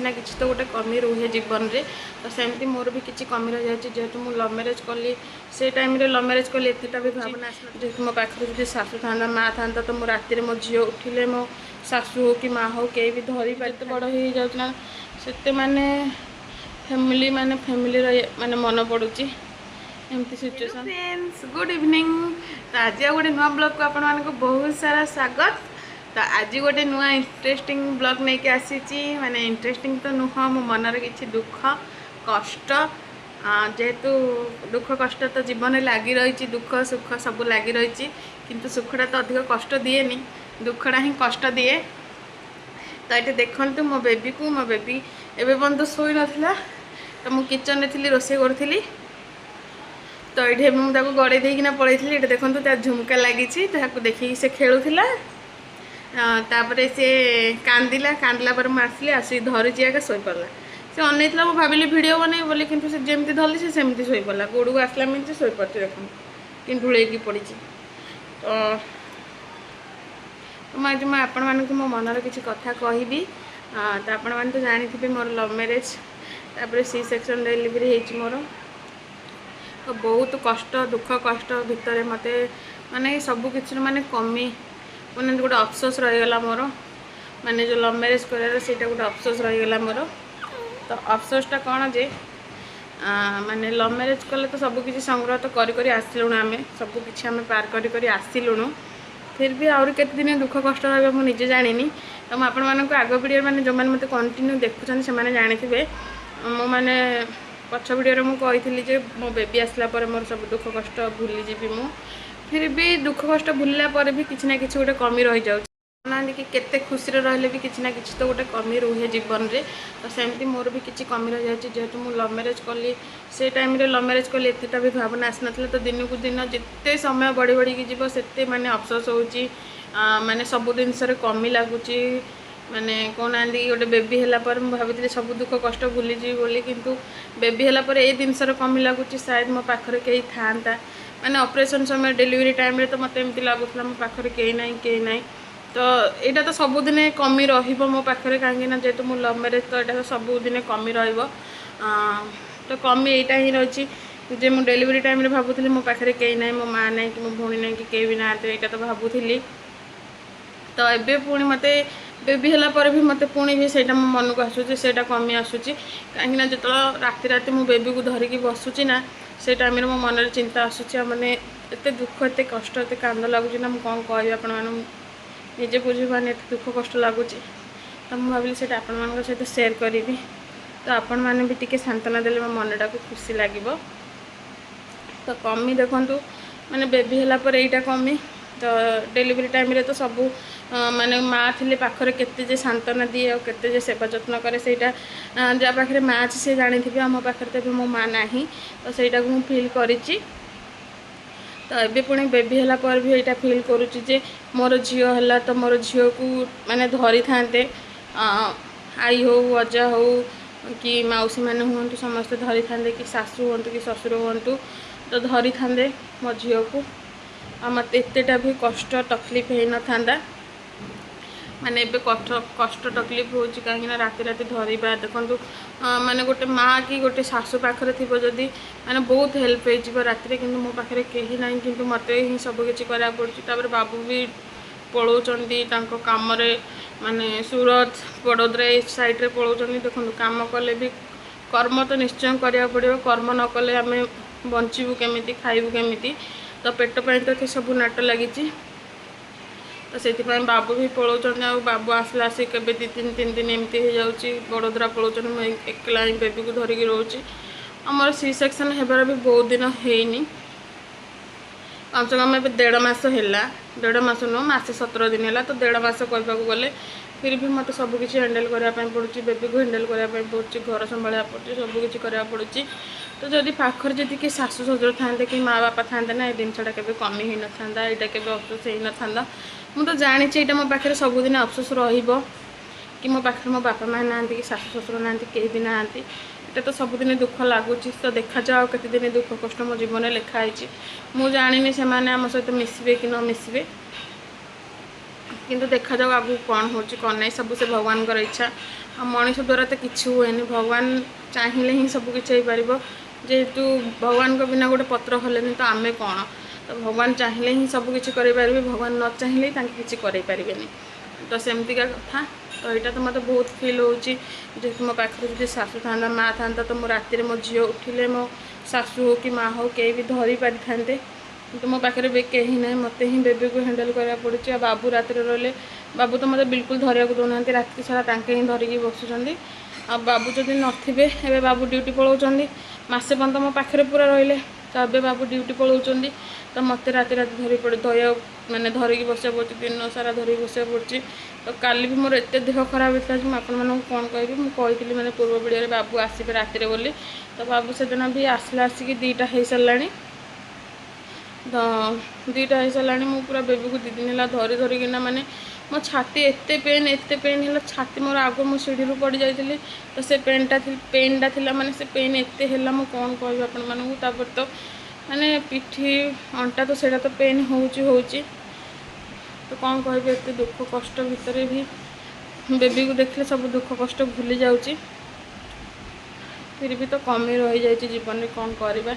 ना किसी तो गोटे कमी रुहे जीवन में। तो सेमती मोर भी किसी कमी रही जाए जेहेतु मुझे लव मैरेज कली से टाइम लव मैरेज कली एतटा भी भावना जेहेतु मो पाखे जो सासू था माँ था तो मो राति मो झी उठिले मो सासू हो कि माँ हो कई भी धरी पारे बड़ हो जाऊना से माने फैमिली माने मन पड़ुची एमती सिचुएशन। Friends good evening. तो आज गोटे नुआ ब्लॉग को आपण मानक बहुत सारा स्वागत। तो आज गोटे नुआ इंटरेस्टिंग ब्लॉग नहीं के आसी माने इंटरेस्टिंग तो नुह मो मनर किसी दुख कष्ट जेहेतु दुख कष्ट तो जीवन लगी रही दुख सुख सब लगी रही किंतु सुखटा तो अधिक कष्ट दिएनी दुखटा ही कष्ट दिए। तो ये देखते मो बेबी को मो बेबी एवं बंद शोई नाला तो मु किचन में थी रोसे करी तो ये मुझे गड़े देना पड़े ये देखो तार झुमका लगी देखिए से खेलुला तापर से कांदिला कांदला पर मुझे आसी धरी आगे शोपड़ा से अनईला मुझे भाविली भिडियो बन बोली कि जमी धरली से सेमती शोपड़ा गोड़ को आसला मिलती शोपड़ी देखो कि ढूल पड़ी। तो आज मैं आपण मानक मो मनर किसी कथा कहबी। तो आपण मैंने तो जानी मोर लव मैरेज तापर सी सेक्शन डिलीवरी होती मोर तो बहुत कष्ट दुख कष्ट भितर मत माने सब किसी माने कमी मैंने गोटे अफसोस रहीगला मोर माने जो लव मैरेज कर गोटे अफसोस रहीगला मोर। तो अफसोसटा कौन जे माने लव मैरेज कले तो सब किसी संग्रह तो करी आसलुँ आम सब किसी आम पार करी आसलुँ फिर भी आहरी केते दिन दुख कष्ट रहा मुझे जानी। तो मुझे आपण आग वीडियो मैंने जो मैंने मत कंटिन्यू देखुं से जानी मो मैंने पछ वीडियो मुझे कही मो बेबी आसला पर मोर सब दुख कष्ट भूली जीवी मु फिर भी दुख कष्ट भूलला पर भी किसी ना किसी गोटे कमी रही जाऊँ ना कि केते खुशी रही भी किसी ना किसी तो गोटे कमी रुहे जीवन में। तो सेमती मोर भी किसी कमी रही जाए जेहेतु मुझे लव मैरेज कली से टाइम लव मैरेज कली एतटा भी भावना आसी ना तो दिन को दिन जिते समय बढ़ी बढ़ी जीव से माने अफसोस होची माने सब जिनस कमी लगुच माने कहना गोटे बेबी है भाभी सब दुख कष्ट भूली जी बोली किंतु बेबी है ये जिनसर कमी लगुच शायद मो पाखे कहीं था माने ऑपरेशन समय डिलीवरी टाइम रे तो मत एमती लगुला मो पाखे कहीं ना तो यहाँ तो सबुदिन कमी मो पाखे कहीं जेहेतु मो लव मैरेज तो यहाँ तो सबुदिन कमी तो कमी यहाँ ही रही जे मु डिलीवरी टाइम रे भावुली मो पाखे कहीं ना मो माँ ना कि मो भौणी ना कि कहीं भी ना यहाँ तो भावुली। तो एबे पुणी मत बेबी है भी मत पुणी भी से मो मन को आसूँ से कमी आसूँ कहीं जो राति राति मो बेबी को धरिकी बसुची ना से टाइम मो मन चिंता आसूँ मैंने एत दुख एत कष्ट एत कांद लगुच ना मुझे कौन कह आपण निजे बुझी पाने एत दुख कष्ट लगुच। तो मुझे भाविली से आपण मान सहित सेयार करी। तो आपण मैंने भी टिके सांत्वना देले मो मनटा को खुशी लगे। तो कमी देखूँ माने बेबी है यहाँ कमी तो डिलीवरी टाइम रे तो सब माने माँ थी पाखरे केते जे सांत्वना दिए और केते जे सेवा जत्न करे सेटा जहाँ पाखे माँ अच्छी से जानी थी आम पाखे तो मो माँ ना तो सहीटा को फिल करी। तो ये पुणी बेबी है भी यहाँ फिल करुच्ची जे मोर झील है तो मोर झील को माने धरी था आई हो अजा हो कि मौसी मैंने हूँ समस्ते धरी था कि सासू हूँ कि ससुर हूँ तो धरी था मो झील को मत एतटा भी कष्ट तकलीफ हो न था माने एबे कष्ट तकलीफ हो कहीं राति राति धरवा देखूँ माने गोटे माँ कि गोटे सासू पाखे थी जदि माने बहुत हेल्प हो राति कि मो पाखे कहीं ना कि मत ही सब किसी करा पड़े। बाबू भी पलाउंट कम माने सूरत बड़ोदरा साइड रे पलाउंट देखो कम कले भी कर्म तो निश्चय करा पड़ो कर्म न कले आम बचबू केमी खाइबू केमी तो पेट पर तो सब नाट लगी। तो से बाबू भी पलाउंट बाबू आसला आसिक के तीन दिन एमती हो जाऊँगी बड़ोदरा पलाउंट मुझे एकला ही बेबी को धरिकी रोचे आमर सी सेक्शन होबार भी बहुत दिन होनी कम से कम 1.5 मास है 1.5 मास नुह मासे 17 दिन है तो 1.5 मास कहवाक गले फिर भी मत सब किसी हैंडल कराया पड़ुची बेबी को हैंडल कराया पड़ुची घर संभाला पड़ुची सब किसी कराया पड़ुची। तो जदि पाखर जदि कि सासू ससुर था कि माँ बापा था ना ये जिनसा के कमी हो न था यहाँ के अफसोस हो न था मुझे तो जानी यहाँ मो पाखे सबुदिन अफसोस कि मो पाखे मो बापा माँ ना कि सासू ससुर ना कहीं भी ना ये तो सबुदिन दुख लगुच। तो देखा जाओ केते दिन दुख कष्ट मो जीवन लिखाई मुझे जानी से आम सहित मिसबे कि न मिसबे किंतु देखा जाऊ आगु कौन हो कौन नहीं सब से भगवान कर इच्छा आ मनीष द्वारा तो किसी हुए भगवान चाहिए ही सब किसी हो पार जेहेतु भगवान को बिना गोटे पत्र हलेनि तो आमे कौन तो भगवान चाहिए ही सब किसी करें भगवान न चाहिए किसी करें तो सेमतिका कथा तो यहाँ तो मतलब बहुत फिल होेतु मो पाखे जो शाशु था माँ था तो मो राति मो झी उठिले मो शाशु हो कि माँ हो कहीं भी धरी पारि था तो मो पाखे कहीं ना मत ही बेबी को हैंडल करा पड़े बाबू रात रे बाबू तो मतलब बिल्कुल धरिया दौना रात सारा ही धरिकी बसुँच आ बाबू जदि नथिबे एबे बाबू ड्यूटी पलाउछंदी मासे पर्यंत मो पाखे पूरा रहिले तो ए बाबू ड्यूटी पलाउछंदी तो मत राति धरी पड़े धोया मैंने धरिकी बसा पड़े दिन सारा धरिकी बसा पड़े तो काली भी मोर एत देह खराब होता है आपन कौन कहि मुझे मैंने पूर्व वीडियो बाबू आसबे राति बोली तो बाबू से दिन भी आसला आसिक 2टा हो सारा तो 2टा हो सारा मुझे पूरा बेबी को 2 दिन है धरी धरिकिना माने मो छाती एत पेन है छाती मोर आग मो सीढ़ी पड़ जाइली तो से पेनटा थिला माने से पेन एत है मो कौन कह आपण मानू तो माने पिठी अंटा तो सेटा तो पेन होची तो कौन कह एत दुख कष्ट भितर भी बेबी को देखले सब दुख कष्ट भूली जाऊँगी फिर भी तो कमी रही जाए जीवन में कौन करवा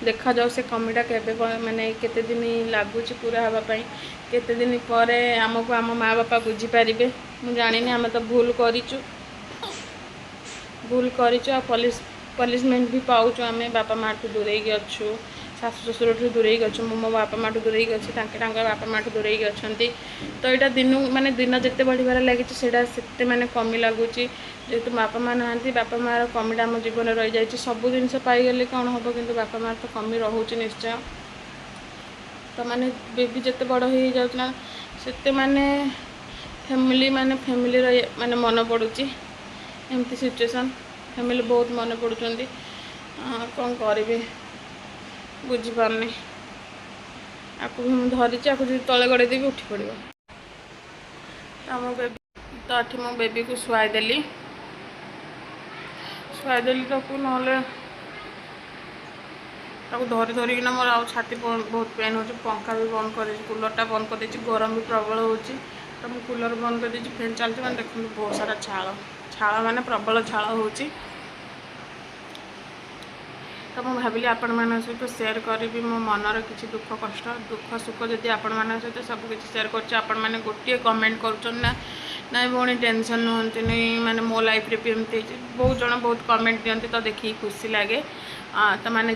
देखा जाऊ से कमीटा केबे माने केते दिन लगुच पूरा हाँपाई केते दिन पर आमको आम माँ बापा बुझीपारे मुझे जानी आम तो भूल करूँ पनिशमेंट भी पाऊँ आम बापा माँ ठूँ दूरे अच्छु शाशु ससुर ठूँ दूरे अच्छु मो बापा माँ ठूँ दूरे अच्छी बापा माँ ठूँ दूरे अच्छा तो यहाँ दिन माने दिन जिते बढ़िबार लगी से माने कमी लगुच जेहेतु बापा माँ ना बापा माँ कमीटा आम जीवन रही जाए सब जिन पाईगले कौन हम कि बापा माँ तो कमी रोचे निश्चय तो माने बेबी जिते बड़ हो जाऊना से माने फैमिली माने मन पड़ुची एमती सिचुएशन फैमिली बहुत मन पड़ुंट कौन करी बुझीपारनी आपको भी मुझे धरी आपको जो तले गड़ेदेवी उठी पड़ो तो मो बेबी तो ये मो बेबी को शुआदेली ताकू ना धरी धरिकिना मोर आउ छाती बहुत पेन हो पंखा भी बंद कर कूलरटा बंद कर गरम भी प्रबल हो तो मुझे कूलर बंद कर फैन चलती मैंने देखो बहुत सारा छाल माने प्रबल छाल हो तो मुझे भाविली आपण मान सहित सेयार करी मो मनर किसी दुख कष्ट दुख सुख जदि आपण मान सहित सब किसी सेयार कर गोटे कमेंट कर ना भौणी टेंशन नुहति माने मो लाइफ रे भी एमती बहुत जन बहुत कमेंट दिखती तो देखिए खुशी लगे तो माने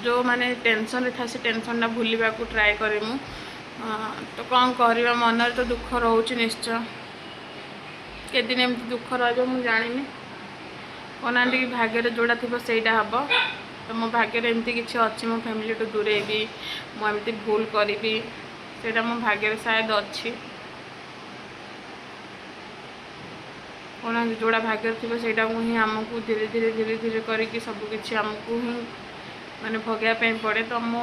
जो माने टेंशन रे था से टेंशन भूलने को ट्राए करी मु तो कौन करवा मन तो दुख रोच निश्चय के दिन एमती दुख रही जानी कहना कि भाग्य जोड़ा थी सहीटा हम तो मो भाग्य एमती किसी अच्छी मो फैमिली टू दूरे भी मुझे भूल करी से मो भाग्य शायद अच्छी कहना जोड़ा भाग्य थी सहीटा ही आमको धीरे धीरे धीरे धीरे करके सबकि आमको ही माने भोगापी पड़े तो मो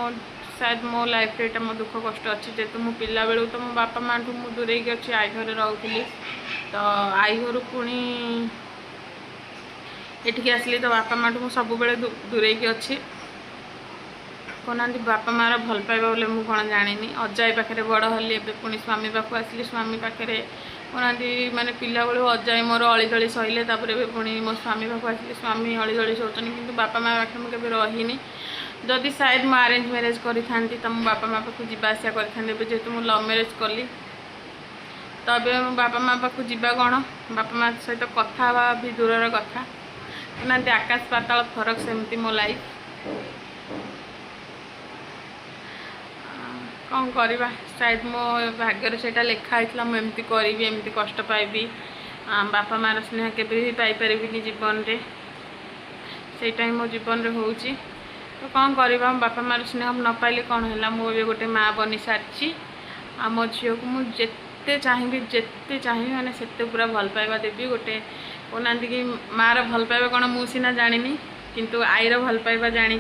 शायद मो लाइफ रे मो दुख कष्ट अच्छी जेहेतु मो पिला बेलू तो मो बापा माँ ठूँ मुझे दूरे अच्छी आई घर रोली तो आई घर पुणी एठिक आसली तो बापा माँ ठूँ सब बेले दूरे अच्छी कहना बापा माँ भल पाइबा बोले मुझे कौन जानी अजाई पाखे बड़ हली एवं पुणी स्वामी पाक आसली स्वामी पाखे कहना माने पिला बेलू अजाई मोर अली दली सहिले पुणी मो स्वामी पाक आसली स्वामी अली दली शोचनी कि बापा माँ पाखे मुझे केवे रहीनी जदि शायद मो अरेंज मैरेज करी तो मो बापा माँ पाक जावासा करी जेहेतु मो लव मैरेज कली तो ये मो बापा माँ पाक जा कौन बापा माँ सहित कथा भी दूर कथा कहना आकाश पाताल फरक सेमती मो लाइफ कौन करवा शायद मो भाग्य से लिखाई मुझे करी एमती कष्ट पाइबी बापा माँ स्नेह के पाइपारि जीवन रे सेटा ही मो जीवन रे होउची तो कौन करवा बापा माँ स्नेह न पाइले कौन है मुझे गोटे माँ बनी सारी आ मो झील को मुझे जिते चाहिए मैंने से पूरा भल पाइबा देवी गोटे कहना कि मार भल पाइबा कौन मु सीना जानी किंतु आईर भल पाइबा जानी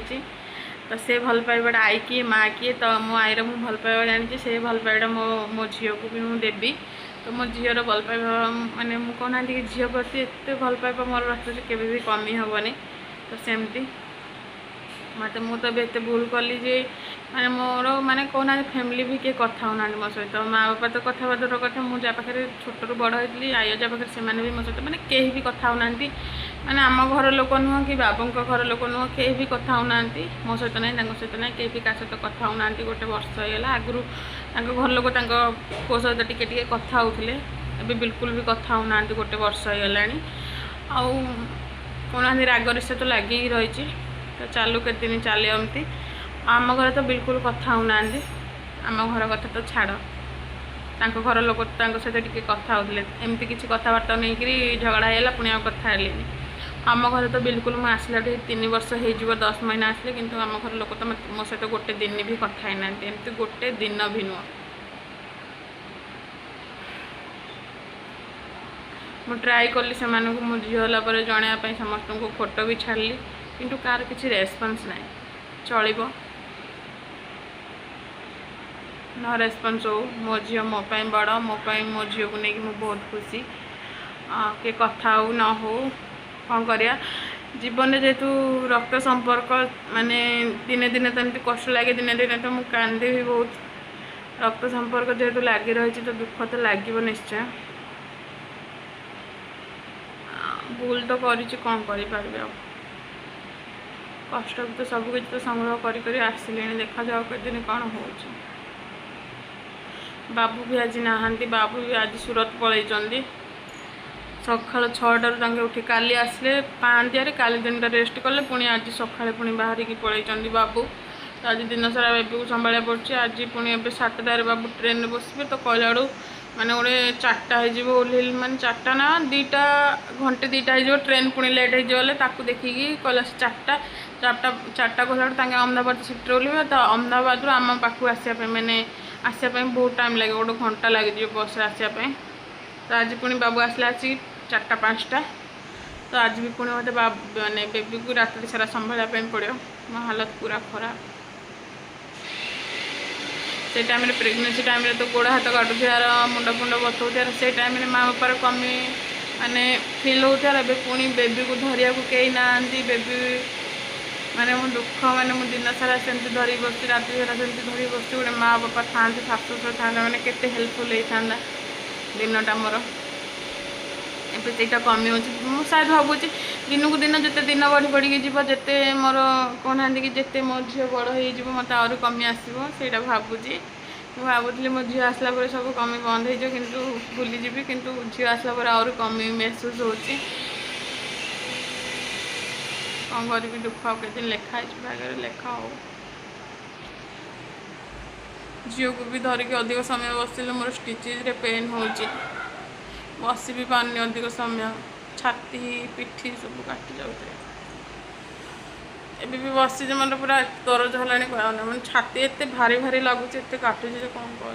तो से भल पाइबाटा आई किए माँ किए तो मो आईर मु भल पाइबा जानी से भल पाइबाटा मो झील को भी मुझे देवी तो मो झीर भल पाइबा माने मु कहना कि झील प्रति एत भल पाइबा मोर रखुचे केवे भी कमी हेनी तो सेमती मत मुझे एत भूल कली जे ମାନେ ମୋର ମାନେ कहना फैमिली भी किए कथा होना मो सहित माँ बापा तो कथा दूर कथा मुझे जहाँ पाखे छोटू बड़ होती आई अजा पाखे से भी मो सहित मैंने कहीं भी कथा होना मैंने आम घर लोक नुह कि बाबू घर लोक नुह कहीं भी कथा होना मो सहित ना सहित ना कहीं भी क्या सहित कथा होना गोटे वर्ष होगा आगु घर लोक पुओ सहित टिके कथा होते अभी बिल्कुल भी कथा होना गोटे वर्ष होगा आउ कहना राग रिश्ता तो लगी रही तो चालू के दिन चले एमती आम घर तो बिल्कुल कथा होना आम घर कथा तो छाड़ घर लोक सहित टिके कथा होते एमती किसी कथबार्ता नहीं झगड़ा है पुणी आ कथा है आम घर तो बिल्कुल मुझे आसला 3 वर्ष हो 10 महीना आसले किंतु आम घर लोक तो मो सहित गोटे दिन भी कथा ही ना एमती गोटे दिन भी नुह मुझे ट्राए कली से मो झील होगा जनवाई समस्त को फोटो भी छाड़ी किंतु कार किसी रेस्पॉन्स ना चलो न रेस्पॉन्स हो मो झी मोपाई बड़ मोपाई मो झी को लेकिन मुझे बहुत खुशी के कथा हो न हो कौन करिया जीवन में जेहेतु रक्त संपर्क माने दिने दिने तो एमती कष्ट लगे दिने दिने तो मुझे कांदे भी बहुत रक्त संपर्क जेहेतु लगी रही तो दुख तो लगे निश्चय भूल तो करी कौन करें कष्ट भी तो सबकि तो संग्रह करी आसिले देखा जाओ के दिन कौन हो बाबू भी आज नहांती बाबू भी आज सूरत पलि सका 6टार उठी काली आसले पाँतियारे काली दिन रेस्ट कले पुणी आज सका पुणी बाहर की पलि बाबू तो आज दिन सारा बेबी को संभाला पड़े आज पुणी ए 7टार बाबू ट्रेन में बसबे तो कहला माने गोटे 4टा हो माने 4टा ना 2टा घंटे 2टा हो ट्रेन पुणी लेट हो देखिकी कहला 4टा कहला अहमदाबाद सीट ओल्हे तो अहमदाबाद आम पाक आसापी मैंने आसापी बहुत टाइम लगे गोटे घंटा लगे बस आसापी तो आज पुणी बाबू आसला आसिक 4टा 5टा तो आज भी पुणी मत मैंने बेबी को रात सारा संभाला पड़ो मो हालत पूरा खराब से टाइम प्रेगनेंसी टाइम तो गोड़ हाथ काटुथार मुंड फुंड बथार से टाइम माँ बापार कमी माने फिल होतार पुणी बेबी को धरिया को कहीं ना बेबी माने मो दुख माने मो दिन सारा सेमती धरी बस रात सारा सेमती धरी बस गोटे माँ बापा था शाशु शशुर था मैंने केते हेल्पफुल होता दिनटा मोर एटा कमी हो शायद भावुँ दिन को दिन जिते दिन बढ़ी बढ़ी जीव जिते मोर कहना कि जिते मो झी बड़ हो मत आहुरी कमी आसो से भावुँ भावुली मो झी आसला सब कमी बंद हो किंतु भूली जी किंतु झी आसला आहुरी कमी महसूस हो कौन करी दुख के दिन लेखा भाग्य लेखा हो झील को भी धरिकी अधिक समय बसिले मोर स्टिचेज रे पेन हो बसी भी पानी अधिक समय छाती पिठी सब काटी जाऊे एबी भी बसी मतलब पूरा दरज है कहना मैं छाती एत भारी भारी लगुच एत काटुचे कौन कह